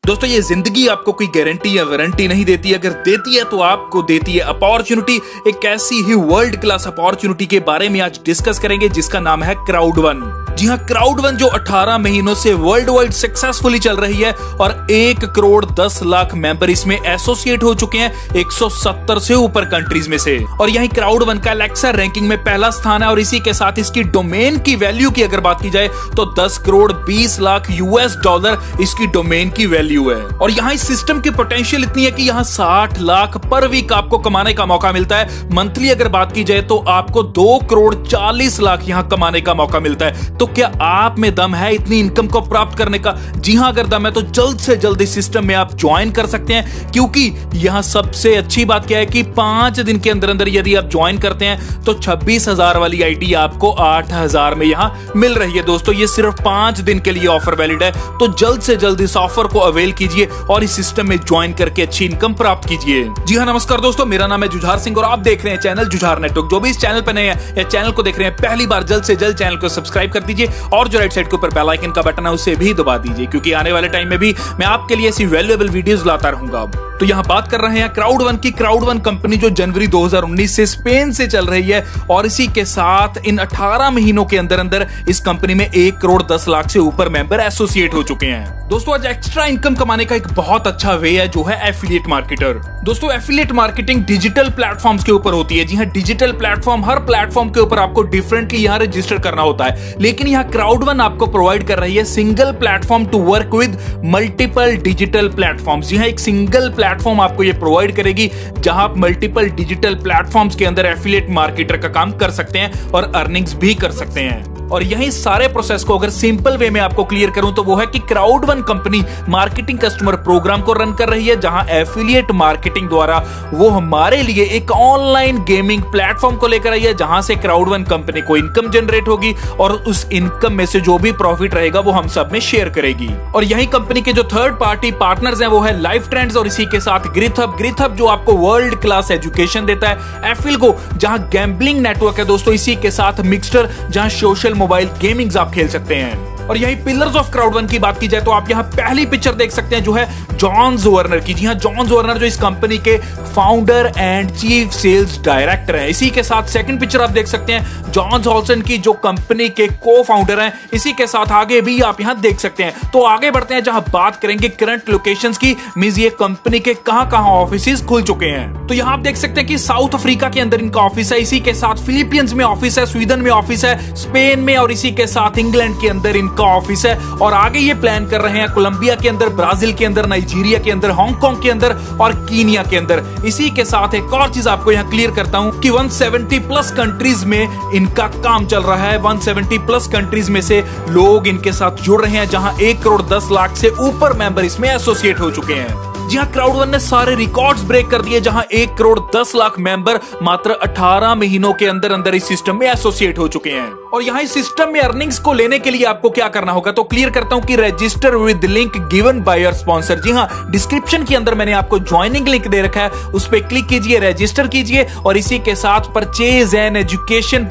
दोस्तों ये जिंदगी आपको कोई गारंटी या वारंटी नहीं देती। अगर देती है तो आपको देती है अपॉर्चुनिटी। एक ऐसी ही वर्ल्ड क्लास अपॉर्चुनिटी के बारे में आज डिस्कस करेंगे जिसका नाम है क्राउड वन। जी हाँ, क्राउड वन जो 18 महीनों से वर्ल्ड वाइड सक्सेसफुली चल रही है और 1 करोड़ 10 लाख मेंबर इसमें एसोसिएट हो चुके हैं 170 से ऊपर कंट्रीज में से। और यही क्राउड वन का एलेक्सा रैंकिंग में पहला स्थान है और इसी के साथ इसकी डोमेन की वैल्यू की अगर बात की जाए तो 10 करोड़ 20 लाख यूएस डॉलर इसकी डोमेन की वैल्यू है। और यहाँ इस सिस्टम की पोटेंशियल इतनी है कि यहाँ 60 लाख पर वीक आपको कमाने का मौका मिलता है। मंथली अगर बात की जाए तो आपको 2 करोड़ 40 लाख यहाँ कमाने का मौका मिलता है। तो क्या आप में दम है इतनी इनकम को प्राप्त करने का? जी हां, अगर दम है तो जल्द से जल्द इस सिस्टम में आप ज्वाइन कर सकते हैं, क्योंकि यहां सबसे अच्छी बात क्या है कि 5 दिन के अंदर अंदर यदि आप ज्वाइन करते हैं तो 26,000 वाली आईडी आपको 8,000 में यहां मिल रही है। दोस्तों ये सिर्फ 5 दिन के लिए ऑफर वैलिड है, तो जल्द से जल्द इस ऑफर को अवेल कीजिए और इस सिस्टम में ज्वाइन करके अच्छी इनकम प्राप्त कीजिए। जी हां, नमस्कार दोस्तों, मेरा नाम है जुझार सिंह और आप देख रहे हैं चैनल जुझार नेटवर्क। जो भी इस चैनल पर नए हैं या चैनल को देख रहे हैं पहली बार, जल्द से जल्द चैनल को सब्सक्राइब कर दीजिए और जो राइट साइड के ऊपर बेल आइकन का बटन है उसे भी दबा दीजिए, क्योंकि आने वाले टाइम में भी मैं आपके लिए ऐसी वैल्यूएबल वीडियोस लाता रहूंगा। तो यहां बात कर रहे हैं क्राउड वन की। क्राउड वन कंपनी जो जनवरी 2019 से स्पेन से चल रही है और इसी के साथ इन 18 महीनों के अंदर अंदर इस कंपनी में 1 करोड़ 10 लाख से ऊपर मेंबर एसोसिएट हो चुके हैं। दोस्तों आज एक्स्ट्रा इनकम कमाने का एक बहुत अच्छा वे है जो है एफिलिएट मार्केटर। दोस्तों एफिलिएट मार्केटिंग डिजिटल प्लेटफॉर्म्स के ऊपर होती है। जी हां, डिजिटल प्लेटफॉर्म, हर प्लेटफॉर्म के ऊपर आपको डिफरेंटली यहां रजिस्टर करना होता है, लेकिन यहां क्राउड वन आपको प्रोवाइड कर रही है single platform to work with multiple digital platforms. जी हां, एक सिंगल प्लेटफॉर्म आपको ये प्रोवाइड करेगी जहां आप मल्टीपल डिजिटल प्लेटफॉर्म्स के अंदर एफिलिएट मार्केटर का काम कर सकते हैं और अर्निंग्स भी कर सकते हैं। और यही सारे प्रोसेस को अगर सिंपल वे में आपको क्लियर करूं तो वो है कि crowd one company marketing customer program को रन कर रही है, जहां एफिलिएट मार्केटिंग द्वारा वो हमारे लिए एक ऑनलाइन गेमिंग प्लेटफॉर्म को लेकर आई है, जहां से क्राउड वन कंपनी को इनकम जनरेट होगी और उस इनकम में से जो भी प्रॉफिट रहेगा वो हम सब में शेयर करेगी। और यही कंपनी के जो थर्ड पार्टी पार्टनर्स हैं वो है लाइफ ट्रेंड्स और इसी के साथ ग्रिथहब जो आपको वर्ल्ड क्लास एजुकेशन देता है, एफिलगो जहां गैम्बलिंग नेटवर्क है दोस्तों, इसी के साथ मिक्सचर जहां सोशल मोबाइल गेमिंग्स आप खेल सकते हैं। और यही पिलर्स ऑफ क्राउड वन की बात की जाए तो आप यहाँ पहली पिक्चर देख सकते हैं जो है जॉन जोर्नर की। जी हाँ, जॉन जोर्नर जो इस कंपनी के founder and chief sales director हैं। इसी के साथ सेकंड पिक्चर आप देख सकते हैं जॉन हॉल्सन की, जो कंपनी के को फाउंडर हैं। इसी के साथ आगे भी आप यहाँ देख सकते हैं। तो आगे बढ़ते हैं, जहां बात करेंगे करंट लोकेशंस की, मींस ये कंपनी के कहां ऑफिस खुल चुके हैं। तो यहाँ आप देख सकते हैं कि साउथ अफ्रीका के अंदर इनका ऑफिस है, इसी के साथ फिलीपींस में ऑफिस है, स्वीडन में ऑफिस है, स्पेन में, और इसी के साथ इंग्लैंड के अंदर इनका ऑफिस है। और आगे ये प्लान कर रहे हैं कोलंबिया के अंदर, ब्राजील के अंदर, नाइजीरिया के अंदर, हांगकांग के अंदर और कीनिया के अंदर। इसी के साथ एक और चीज आपको यहाँ क्लियर करता हूं कि 170 प्लस कंट्रीज में इनका काम चल रहा है। 170 प्लस कंट्रीज में से लोग इनके साथ जुड़ रहे हैं, जहां 1 करोड़ 10 लाख से ऊपर मेंबर इसमें एसोसिएट हो चुके हैं। जी हां, क्राउड वन ने सारे रिकॉर्ड्स ब्रेक कर दिए, जहां 1 करोड़ 10 लाख मेंबर मात्र 18 महीनों के अंदर अंदर इस सिस्टम में एसोसिएट हो चुके हैं। और यहां इस सिस्टम में अर्निंग्स को लेने के लिए आपको क्या करना होगा, तो क्लियर करता हूं कि register with link given by your sponsor. जी हां, डिस्क्रिप्शन के अंदर मैंने आपको ज्वाइनिंग लिंक दे रखा है, उस पर क्लिक कीजिए, रजिस्टर कीजिए और इसी के साथ परचेज एन एजुकेशन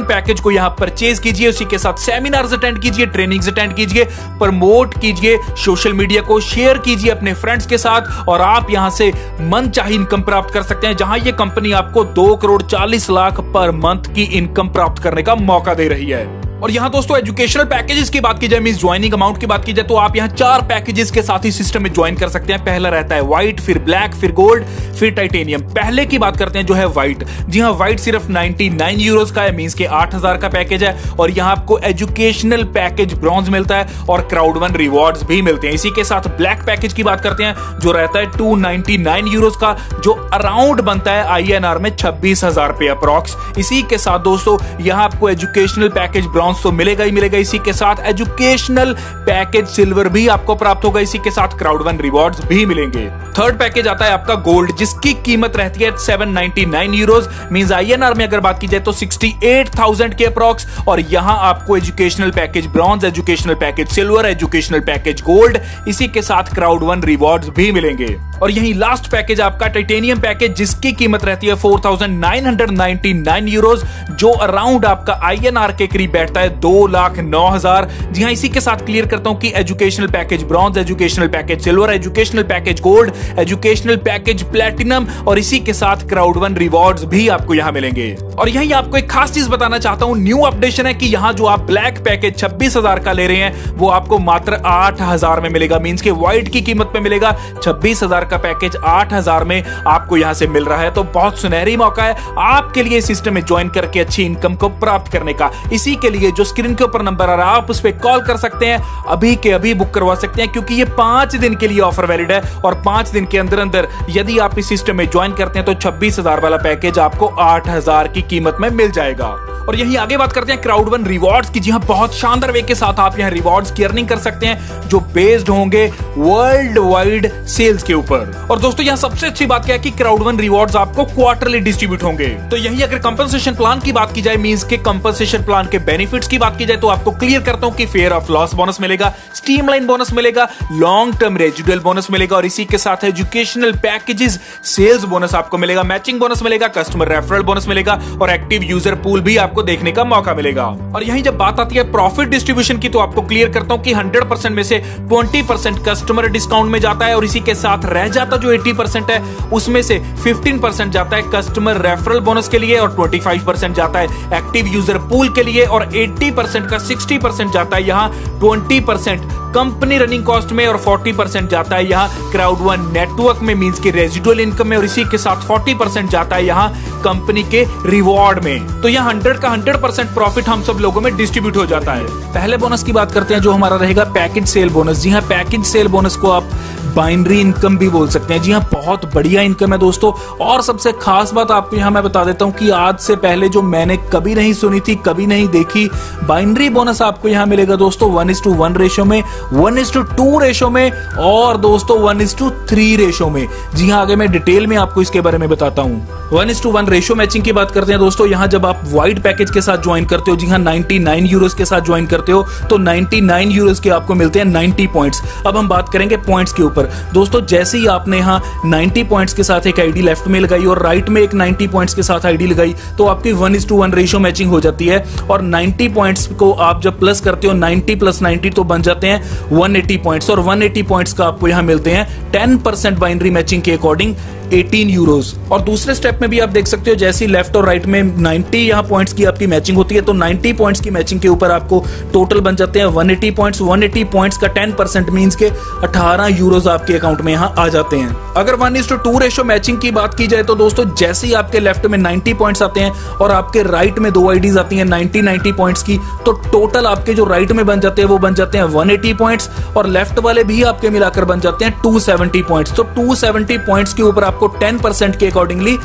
पैकेज को यहां परचेज कीजिए। उसी के साथ सेमिनार्स अटेंड कीजिए, ट्रेनिंग्स अटेंड कीजिए, प्रमोट कीजिए, सोशल मीडिया को शेयर कीजिए अपने फ्रेंड्स के साथ और आप यहां से मनचाही इनकम प्राप्त कर सकते हैं, जहां यह कंपनी आपको 2 करोड़ 40 लाख पर मंथ की इनकम प्राप्त करने का मौका दे रही है। और यहां दोस्तों एजुकेशनल पैकेजेस की बात की जाए, मींस ज्वाइनिंग अमाउंट की बात की जाए, तो आप यहां 4 पैकेजेस के साथ ही सिस्टम में ज्वाइन कर सकते हैं। पहला रहता है व्हाइट, फिर ब्लैक, फिर गोल्ड, फिर टाइटेनियम। पहले की बात करते हैं जो है व्हाइट। जी हां, व्हाइट सिर्फ 99 यूरोस का है, मींस के 8,000 का पैकेज है और यहां आपको एजुकेशनल पैकेज ब्रॉन्ज मिलता है और क्राउड वन रिवॉर्ड्स भी मिलते हैं। इसी के साथ ब्लैक पैकेज की बात करते हैं जो रहता है 299 यूरोस का, जो अराउंड बनता है INR में 26,000 रुपए अप्रॉक्स। इसी के साथ दोस्तों यहां आपको एजुकेशनल पैकेज ब्रॉन्ज तो मिलेगा ही मिलेगा, इसी के साथ एजुकेशनल पैकेज सिल्वर भी आपको प्राप्त होगा, इसी के साथ क्राउड वन रिवॉर्ड्स भी मिलेंगे। थर्ड पैकेज आता है आपका गोल्ड, जिसकी कीमत रहती है 799 यूरोस, मींस INR में अगर बात की जाए तो 68,000 के अप्रॉक्स। और यहां आपको educational package bronze, educational package silver, educational package gold, इसी के साथ क्राउड वन रिवॉर्ड्स भी मिलेंगे। और यही लास्ट पैकेज आपका टाइटेनियम पैकेज, जिसकी कीमत रहती है 4,999 यूरोस, जो अराउंड आपका INR के करीब बैठता जाता है 2,09,000। जी हाँ, इसी के साथ क्लियर करता हूं कि educational package bronze, educational package silver, educational package gold, educational package platinum और इसी के साथ क्राउड वन रिवॉर्ड्स भी आपको यहां मिलेंगे। और यही आपको एक खास चीज बताना चाहता हूं, न्यू अपडेशन है कि यहां जो आप ब्लैक पैकेज 26,000 का ले रहे हैं वो आपको मात्र 8,000 में मिलेगा। मींस के व्हाइट की कीमत पे मिलेगा, 26,000 का पैकेज 8,000 में आपको यहां से मिल रहा है। तो बहुत सुनहरी मौका है आपके लिए सिस्टम में ज्वाइन करके अच्छी इनकम को प्राप्त करने का। इसी के लिए जो स्क्रीन के ऊपर नंबर आ रहा है आप उस पर कॉल कर सकते हैं, अभी के अभी बुक करवा सकते हैं, क्योंकि ये 5 दिन के लिए ऑफर वैलिड है और 5 दिन के अंदर अंदर यदि आप इस सिस्टम में ज्वाइन करते हैं तो 26,000 वाला पैकेज आपको 8,000 की कीमत में मिल जाएगा। और यही आगे बात करते हैं क्राउड वन रिवॉर्ड्स की। जी हां, बहुत शानदार वे के साथ आप यहां रिवॉर्ड्स की अर्निंग कर सकते हैं जो बेस्ड होंगे वर्ल्ड वाइड सेल्स के ऊपर। और दोस्तों यहां सबसे अच्छी बात क्या है कि क्राउड वन रिवॉर्ड्स आपको क्वार्टरली डिस्ट्रीब्यूट होंगे। तो यही अगर कंपनसेशन प्लान की बात की जाए, मींस के कंपनसेशन प्लान के बेनिफिट्स की बात की जाए, तो आपको क्लियर करता हूं कि फेयर ऑफ लॉस बोनस मिलेगा, स्ट्रीमलाइन बोनस मिलेगा, लॉन्ग टर्म रेजिडुअल बोनस मिलेगा और इसी के साथ एजुकेशनल पैकेजेस सेल्स बोनस आपको मिलेगा, मैचिंग बोनस मिलेगा, कस्टमर रेफरल बोनस मिलेगा और एक्टिव यूजर पूल भी आपको देखने का मौका मिलेगा। और यहीं जब बात आती है प्रॉफिट डिस्ट्रीब्यूशन की, तो आपको क्लियर करता हूं कि 100% में से 20% कस्टमर डिस्काउंट में जाता है और इसी के साथ रह जाता जो 80% है उसमें से 15% जाता है कस्टमर रेफरल बोनस के लिए और 25% जाता है एक्टिव यूजर पूल के लिए और 80% का 60% जाता है यहां 20% कंपनी रनिंग कॉस्ट में और 40% जाता है यहां क्राउड वन नेटवर्क में, मींस के रेजिडुअल इनकम में और इसी के साथ 40% जाता है यहां कंपनी के रिवॉर्ड में। तो यहां 100 का 100% प्रॉफिट हम सब लोगों में डिस्ट्रीब्यूट हो जाता है। पहले बोनस की बात करते हैं जो हमारा रहेगा पैकेज सेल बोनस। जी हां, पैकेज सेल बोनस को आप बाइनरी इनकम भी बोल सकते हैं। जी हां, बहुत बढ़िया इनकम है दोस्तों। और सबसे खास बात आपको यहां मैं बता देता हूं कि आज से पहले जो मैंने कभी नहीं सुनी थी, कभी नहीं देखी, बाइनरी बोनस आपको यहां मिलेगा दोस्तों 1:1 रेशो में, 1:2 रेशो में और दोस्तों 1:3 रेशो में। जी हां, आगे मैं डिटेल में आपको इसके बारे में बताता हूं। 1:1 रेशो मैचिंग की बात करते हैं दोस्तों। यहां जब आप वाइड पैकेज के साथ ज्वाइन करते हो, जी हां 99 यूरोस के साथ ज्वाइन करते हो, तो 99 यूरोस के आपको मिलते हैं 90 पॉइंट्स। अब हम बात करेंगे पॉइंट्स के ऊपर दोस्तों। जैसे ही आपने यहां 90 पॉइंट्स के साथ एक आईडी लेफ्ट में लगाई और राइट में एक 90 पॉइंट्स के साथ आईडी लगाई, तो आपकी 1:1 रेशो मैचिंग हो जाती है और 90 पॉइंट्स को आप जब प्लस करते हो 90 + 90 तो बन जाते हैं 180 पॉइंट्स और 180 पॉइंट्स का आपको यहां मिलते हैं 10% बाइनरी मैचिंग के अकॉर्डिंग 18 यूरोस। और दूसरे स्टेप में भी आप देख सकते हो जैसे लेफ्ट और राइट में 90 यहां पॉइंट्स की आपकी मैचिंग होती है, तो 90 पॉइंट्स की मैचिंग के ऊपर आपको टोटल बन जाते हैं 180 पॉइंट्स। 180 पॉइंट्स का 10% मींस के 18 यूरोस आपके अकाउंट में यहां आ जाते हैं। अगर 1:2 रेशो मैचिंग की बात की जाए तो दोस्तों जैसे ही आपके लेफ्ट में 90 पॉइंट्स आते हैं और आपके राइट में 2 आईडीज आती हैं 90 पॉइंट्स की, तो टोटल आपके जो राइट में बन जाते हैं वो बन जाते हैं 180 पॉइंट्स और लेफ्ट वाले भी आपके मिलाकर बन जाते हैं 270 पॉइंट्स। तो 270 पॉइंट्स के ऊपर आपको 10% के अकॉर्डिंगली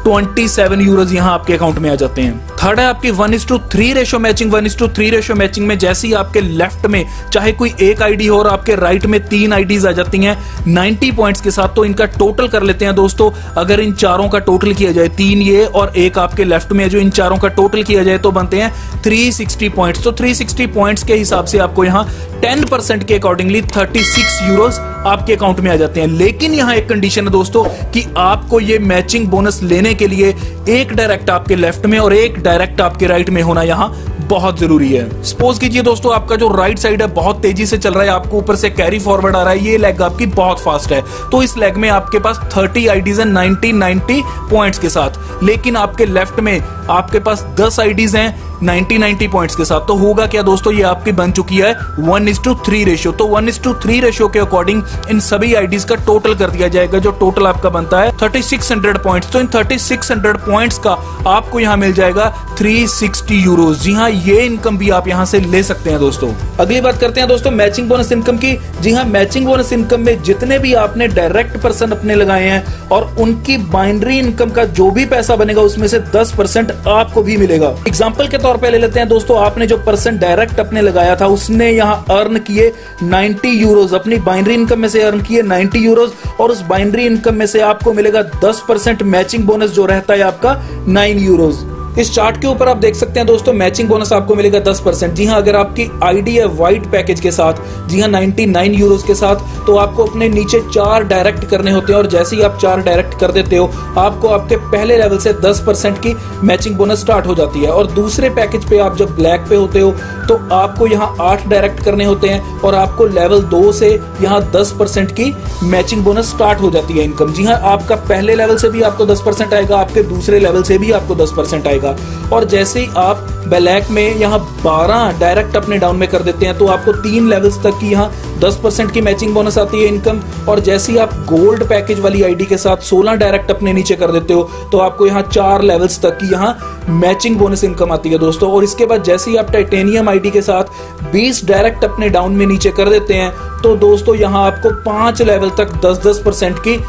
27 यूरोस यहां आपके अकाउंट में आ जाते हैं। थर्ड है आपकी 1:3 रेशो मैचिंग। 1:3 रेशो मैचिंग में जैसे ही आपके लेफ्ट में चाहे कोई एक आईडी हो और आपके राइट में 3 आईडीज आ जाती हैं 90 पॉइंट्स के साथ, तो इनका टोटल कर लेते हैं दोस्तों। अगर इन चारों का टोटल किया जाए, 3 ये और एक आपके लेफ्ट में, जो इन चारों का टोटल किया जाए तो बनते हैं 360 पॉइंट्स। तो 360 पॉइंट्स के हिसाब से आपको यहां 10% के अकॉर्डिंगली 36 यूरोस आपके अकाउंट में आ जाते हैं। लेकिन यहां एक कंडीशन है दोस्तों कि आपको ये मैचिंग बोनस लेने के लिए एक डायरेक्ट आपके लेफ्ट में और एक डायरेक्ट आपके राइट में होना यहां बहुत जरूरी है। सपोज कीजिए दोस्तों आपका जो राइट साइड है बहुत तेजी से चल रहा है, आपको ऊपर से कैरी फॉरवर्ड आ रहा है, ये लेग आपकी बहुत फास्ट है, तो इस लेग में आपके पास 30 आईडीज हैं 90 पॉइंट्स के साथ। लेकिन आपके लेफ्ट में आपके पास 10 आईडीज हैं 90 पॉइंट्स के साथ, तो होगा क्या दोस्तों, ये आपकी बन चुकी है 1:3 रेशो। तो 1:3 रेशो के अकॉर्डिंग इन सभी आईडीज का टोटल कर दिया जाएगा, जो टोटल आपका बनता है 3600 पॉइंट्स। तो इन 3600 पॉइंट्स का आपको यहां मिल जाएगा 360 यूरोस। जी हां, ये इनकम भी आप यहां से ले सकते हैं दोस्तों। अगली बात करते हैं दोस्तों मैचिंग बोनस इनकम की। जी हां, मैचिंग बोनस इनकम में जितने भी आपने डायरेक्ट पर्सन अपने लगाए हैं और उनकी बाइनरी इनकम का जो भी पैसा बनेगा उसमें से 10% आपको भी मिलेगा। एग्जांपल के तौर पे ले लेते हैं दोस्तों, आपने जो पर्सन डायरेक्ट अपने लगाया था उसने यहां अर्न किए 90 यूरोस, अपनी बाइनरी इनकम में से अर्न किए 90 यूरोस और उस बाइनरी इनकम में से आपको मिलेगा 10% मैचिंग बोनस जो रहता है आपका 9 यूरोस। इस चार्ट के ऊपर आप देख सकते हैं दोस्तों, मैचिंग बोनस आपको मिलेगा 10%। जी हाँ, अगर आपकी आईडी है वाइट पैकेज के साथ, जी हाँ 99 यूरोज के साथ, तो आपको अपने नीचे 4 डायरेक्ट करने होते हैं और जैसे ही आप 4 डायरेक्ट कर देते हो, आपको आपके पहले लेवल से 10% की मैचिंग बोनस स्टार्ट हो जाती है। और दूसरे पैकेज पे आप जब ब्लैक पे होते हो तो आपको यहाँ 8 डायरेक्ट करने होते हैं और आपको लेवल 2 से यहाँ 10% की मैचिंग बोनस स्टार्ट हो जाती है इनकम। जी हाँ, आपका पहले लेवल से भी आपको 10% आएगा, आपके दूसरे लेवल से भी आपको 10% आएगा। और जैसे ही आप ब्लैक में यहाँ 12 डायरेक्ट अपने डाउन में कर देते हैं तो आपको 3 लेवल्स तक की यहाँ 10% की मैचिंग बोनस आती है इनकम। और जैसे ही आप गोल्ड पैकेज वाली आईडी के साथ 16 डायरेक्ट अपने नीचे कर देते हो तो आपको यहाँ 4 लेवल्स तक की यहाँ मैचिंग बोनस इनकम आती है दोस्तों। और इसके बाद जैसे ही आप टाइटेनियम आईडी के साथ 20 डायरेक्ट अपने डाउन में नीचे कर देते हैं तो दोस्तों यहाँ आपको 5 लेवल तक 10% की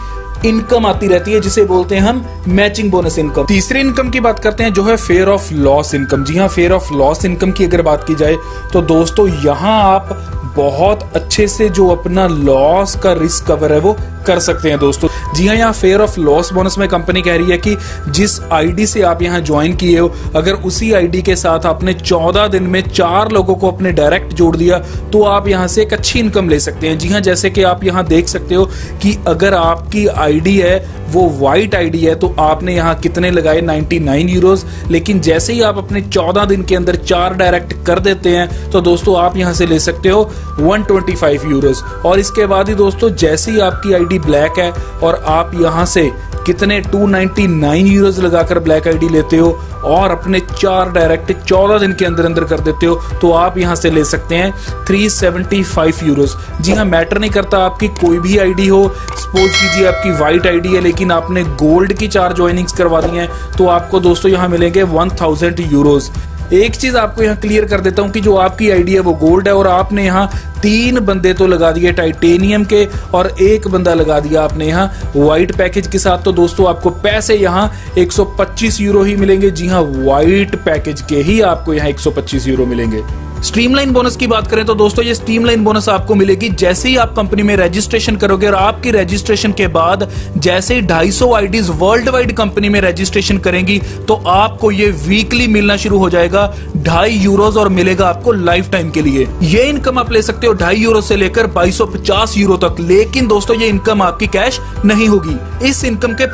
इनकम आती रहती है, जिसे बोलते हैं हम मैचिंग बोनस इनकम। तीसरी इनकम की बात करते हैं जो है फेयर ऑफ लॉस इनकम। जी हाँ, फेयर ऑफ लॉस इनकम की अगर बात की जाए तो दोस्तों यहाँ आप बहुत अच्छे से जो अपना लॉस का रिस्क कवर है वो कर सकते हैं दोस्तों। जी हाँ, यहाँ फेयर ऑफ लॉस बोनस में कंपनी कह रही है कि जिस आईडी से आप यहाँ ज्वाइन किए हो, अगर उसी आईडी के साथ आपने 14 दिन में 4 लोगों को अपने डायरेक्ट जोड़ दिया तो आप यहाँ से एक अच्छी इनकम ले सकते हैं। जी हाँ, जैसे कि आप यहाँ देख सकते हो कि अगर आपकी आईडी है वो वाइट आईडी है तो आपने यहाँ कितने लगाए 99 यूरोज, लेकिन जैसे ही आप अपने 14 दिन के अंदर 4 डायरेक्ट कर देते हैं तो दोस्तों आप यहाँ से ले सकते हो 125 यूरोज। और इसके बाद ही दोस्तों जैसे ही आपकी आईडी ब्लैक है और आप यहाँ से कितने 299 यूरोज लगाकर ब्लैक आईडी लेते हो और अपने 4 डायरेक्ट 14 दिन के अंदर अंदर कर देते हो तो आप यहां से ले सकते हैं 375 यूरोज। जी हाँ, मैटर नहीं करता आपकी कोई भी आईडी हो, सपोज कीजिए आपकी वाइट आईडी है लेकिन आपने गोल्ड की 4 ज्वाइनिंग्स करवा दी हैं तो आपको दोस्तों यहां मिलेंगे 1000 यूरोज। एक चीज आपको यहाँ क्लियर कर देता हूँ कि जो आपकी आईडी है वो गोल्ड है और आपने यहाँ 3 बंदे तो लगा दिए टाइटेनियम के और 1 बंदा लगा दिया आपने यहाँ व्हाइट पैकेज के साथ, तो दोस्तों आपको पैसे यहाँ 125 यूरो ही मिलेंगे। जी हाँ, व्हाइट पैकेज के ही आपको यहाँ 125 यूरो मिलेंगे। स्ट्रीमलाइन बोनस की बात करें तो दोस्तों ये स्ट्रीमलाइन बोनस आपको मिलेगी जैसे ही आप कंपनी में रजिस्ट्रेशन करोगे और आपकी रजिस्ट्रेशन के बाद जैसे ही 250 आईडीज वर्ल्ड वाइड कंपनी में रजिस्ट्रेशन करेंगी तो आपको ये वीकली मिलना शुरू हो जाएगा 2.5 यूरोज और मिलेगा आपको लाइफ टाइम के लिए। ये इनकम आप ले सकते हो 2.5 यूरो से लेकर 2250 यूरो तक, लेकिन दोस्तों ये इनकम आपकी कैश नहीं होगी। इस इनकम के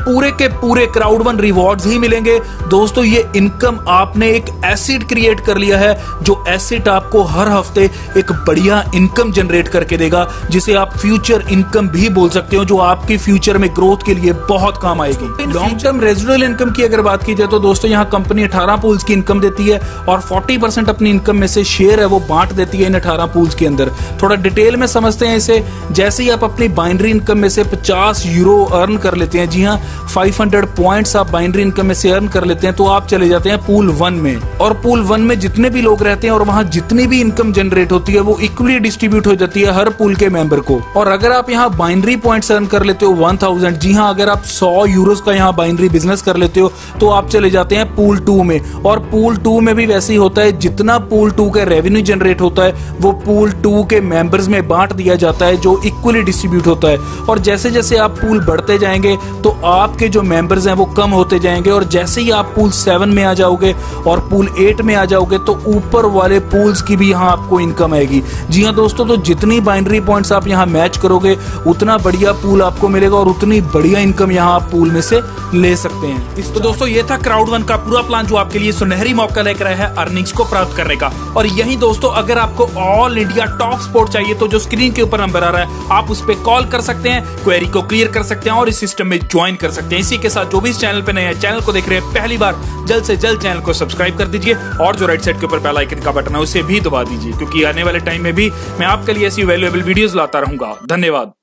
पूरे क्राउड1 रिवॉर्ड्स ही मिलेंगे दोस्तों। ये इनकम आपने एक एसिड क्रिएट कर लिया है, जो एसिड आपको हर हफ्ते एक बढ़िया इनकम जनरेट करके देगा, जिसे आप फ्यूचर इनकम भी बोल सकते हो, जो आपकी फ्यूचर में ग्रोथ के लिए बहुत काम आएगी। लॉन्ग टर्म रेजिडुअल इनकम की अगर बात की जाए तो दोस्तों यहाँ कंपनी 18 पूल्स की इनकम देती है और 40% अपनी इनकम में से शेयर है वो बांट देती है इन 18 पूल्स के अंदर। थोड़ा डिटेल में समझते हैं इसे। जैसे ही आप अपनी बाइनरी इनकम में से 50 यूरो अर्न कर लेते हैं, जी हाँ 500 पॉइंट्स आप बाइनरी इनकम में से अर्न कर लेते हैं, तो आप चले जाते हैं पूल 1 में। और पूल 1 में जितने भी लोग रहते हैं और वहां जितनी भी इनकम जनरेट होती है वो इक्वली डिस्ट्रीब्यूट हो जाती है हर पूल के मेंबर को। और अगर आप यहाँ बाइनरी पॉइंट्स अर्न कर लेते हो 1000, जी हाँ अगर आप 100 यूरोज का यहाँ बाइनरी बिजनेस कर लेते हो तो आप चले जाते हैं पूल 2 में। और पूल 2 में भी वैसे ही होता है, जितना पूल 2 का रेवेन्यू जनरेट होता है वो पूल 2 के मेंबर्स में बांट दिया जाता है, जो इक्वली डिस्ट्रीब्यूट होता है। और जैसे जैसे आप पूल बढ़ते जाएंगे तो आपके जो मेंबर्स हैं वो कम होते जाएंगे और जैसे ही आप पूल 7 में आ जाओगे और पूल 8 में आ जाओगे तो ऊपर वाले पूल्स की भी यहाँ आपको इनकम आएगी। जी हाँ दोस्तों, तो जितनी बाइनरी पॉइंट्स आप यहाँ मैच करोगे उतना बढ़िया पूल आपको मिलेगा और उतनी बढ़िया इनकम यहाँ आप पूल में से ले सकते हैं। तो दोस्तों ये था क्राउड1 का पूरा प्लान, जो आपके लिए सुनहरी मौका लेकर आया है अर्निंग्स को प्राप्त करने का। और यही दोस्तों, अगर आपको ऑल इंडिया टॉप स्पोर्ट चाहिए तो जो स्क्रीन के ऊपर नंबर आ रहा है आप उस पर कॉल कर सकते हैं, क्वेरी को क्लियर कर सकते हैं और इस सिस्टम में ज्वाइन कर सकते हैं। इसी के साथ जो भी इस चैनल पे नए हैं, चैनल को देख रहे हैं पहली बार, जल्द से जल्द चैनल को सब्सक्राइब कर दीजिए और जो राइट साइड के ऊपर बेल आइकन का बटन है उसे भी दबा दीजिए, क्योंकि आने वाले टाइम में भी मैं आपके लिए ऐसी वैल्यूएबल वीडियोस लाता रहूंगा। धन्यवाद।